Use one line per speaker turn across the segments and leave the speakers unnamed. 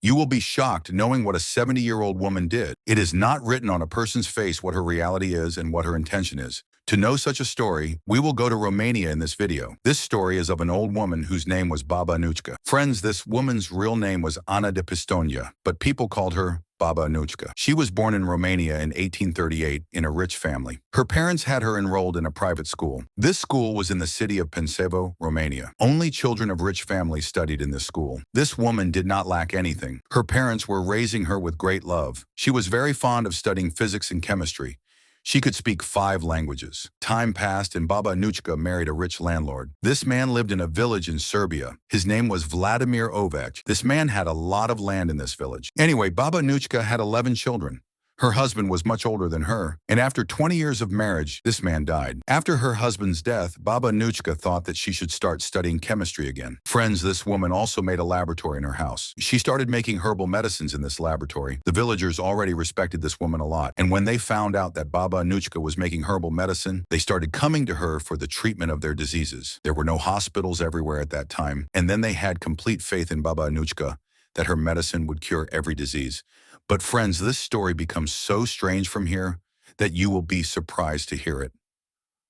You will be shocked knowing what a 70-year-old woman did. It is not written on a person's face what her reality is and what her intention is. To know such a story, we will go to Romania in this video. This story is of an old woman whose name was Baba Anouchka. Friends, this woman's real name was Ana de Pistonja, but people called her Baba Anouchka. She was born in Romania in 1838 in a rich family. Her parents had her enrolled in a private school. This school was in the city of Pančevo, Romania. Only children of rich families studied in this school. This woman did not lack anything. Her parents were raising her with great love. She was very fond of studying physics and chemistry. She could speak 5 languages. Time passed and Baba Anouchka married a rich landlord. This man lived in a village in Serbia. His name was Vladimir Ovech. This man had a lot of land in this village. Anyway, Baba Anouchka had 11 children. Her husband was much older than her, and after 20 years of marriage, this man died. After her husband's death, Baba Anouchka thought that she should start studying chemistry again. Friends, this woman also made a laboratory in her house. She started making herbal medicines in this laboratory. The villagers already respected this woman a lot, and when they found out that Baba Anouchka was making herbal medicine, they started coming to her for the treatment of their diseases. There were no hospitals everywhere at that time, and then they had complete faith in Baba Anouchka that her medicine would cure every disease. But friends, this story becomes so strange from here that you will be surprised to hear it.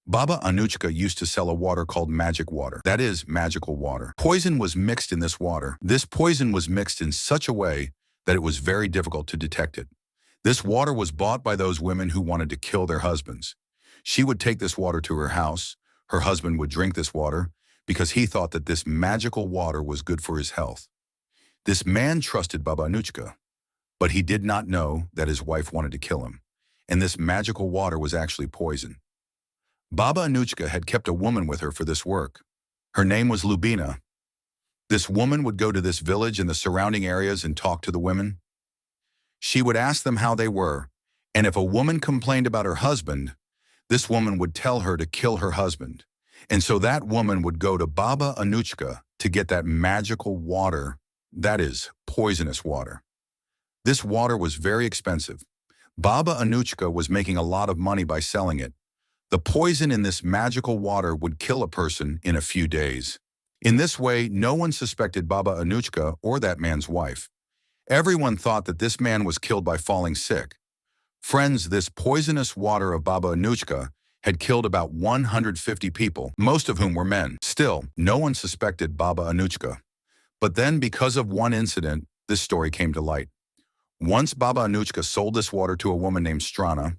Baba Anouchka used to sell a water called magic water. That is, magical water. Poison was mixed in this water. This poison was mixed in such a way that it was very difficult to detect it. This water was bought by those women who wanted to kill their husbands. She would take this water to her house. Her husband would drink this water because he thought that this magical water was good for his health. This man trusted Baba Anouchka, but he did not know that his wife wanted to kill him, and this magical water was actually poison. Baba Anouchka had kept a woman with her for this work. Her name was Lubina. This woman would go to this village and the surrounding areas and talk to the women. She would ask them how they were, and if a woman complained about her husband, this woman would tell her to kill her husband. And so that woman would go to Baba Anouchka to get that magical water, that is, poisonous water. This water was very expensive. Baba Anouchka was making a lot of money by selling it. The poison in this magical water would kill a person in a few days. In this way, no one suspected Baba Anouchka or that man's wife. Everyone thought that this man was killed by falling sick. Friends, this poisonous water of Baba Anouchka had killed about 150 people, most of whom were men. Still, no one suspected Baba Anouchka. But then, because of one incident, this story came to light. Once Baba Anouchka sold this water to a woman named Strana.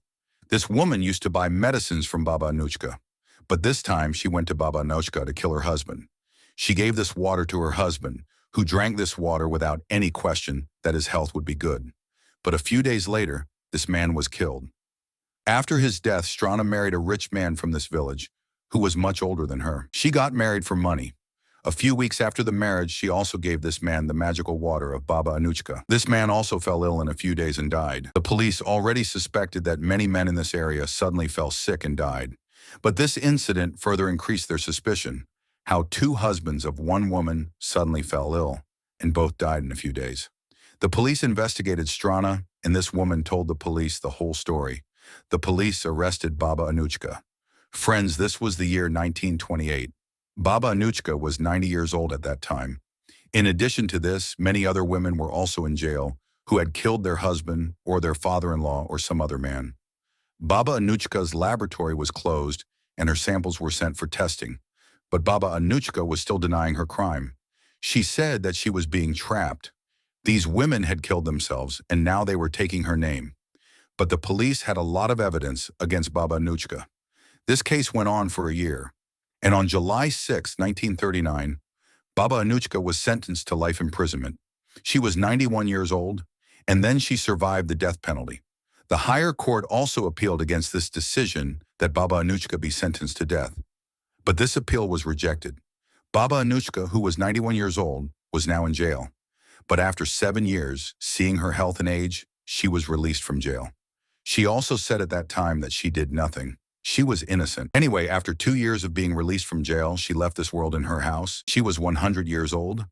This woman used to buy medicines from Baba Anouchka, but this time she went to Baba Anouchka to kill her husband. She gave this water to her husband, who drank this water without any question that his health would be good. But a few days later, this man was killed. After his death, Strana married a rich man from this village, who was much older than her. She got married for money. A few weeks after the marriage, she also gave this man the magical water of Baba Anouchka. This man also fell ill in a few days and died. The police already suspected that many men in this area suddenly fell sick and died. But this incident further increased their suspicion, how 2 husbands of one woman suddenly fell ill, and both died in a few days. The police investigated Strana, and this woman told the police the whole story. The police arrested Baba Anouchka. Friends, this was the year 1928. Baba Anouchka was 90 years old at that time. In addition to this, many other women were also in jail who had killed their husband or their father-in-law or some other man. Baba Anouchka's laboratory was closed and her samples were sent for testing, but Baba Anouchka was still denying her crime. She said that she was being trapped. These women had killed themselves and now they were taking her name. But the police had a lot of evidence against Baba Anouchka. This case went on for a year. And on July 6, 1939, Baba Anouchka was sentenced to life imprisonment. She was 91 years old, and then she survived the death penalty. The higher court also appealed against this decision that Baba Anouchka be sentenced to death. But this appeal was rejected. Baba Anouchka, who was 91 years old, was now in jail. But after 7 years, seeing her health and age, she was released from jail. She also said at that time that she did nothing. She was innocent. Anyway, after 2 years of being released from jail, she left this world in her house. She was 100 years old.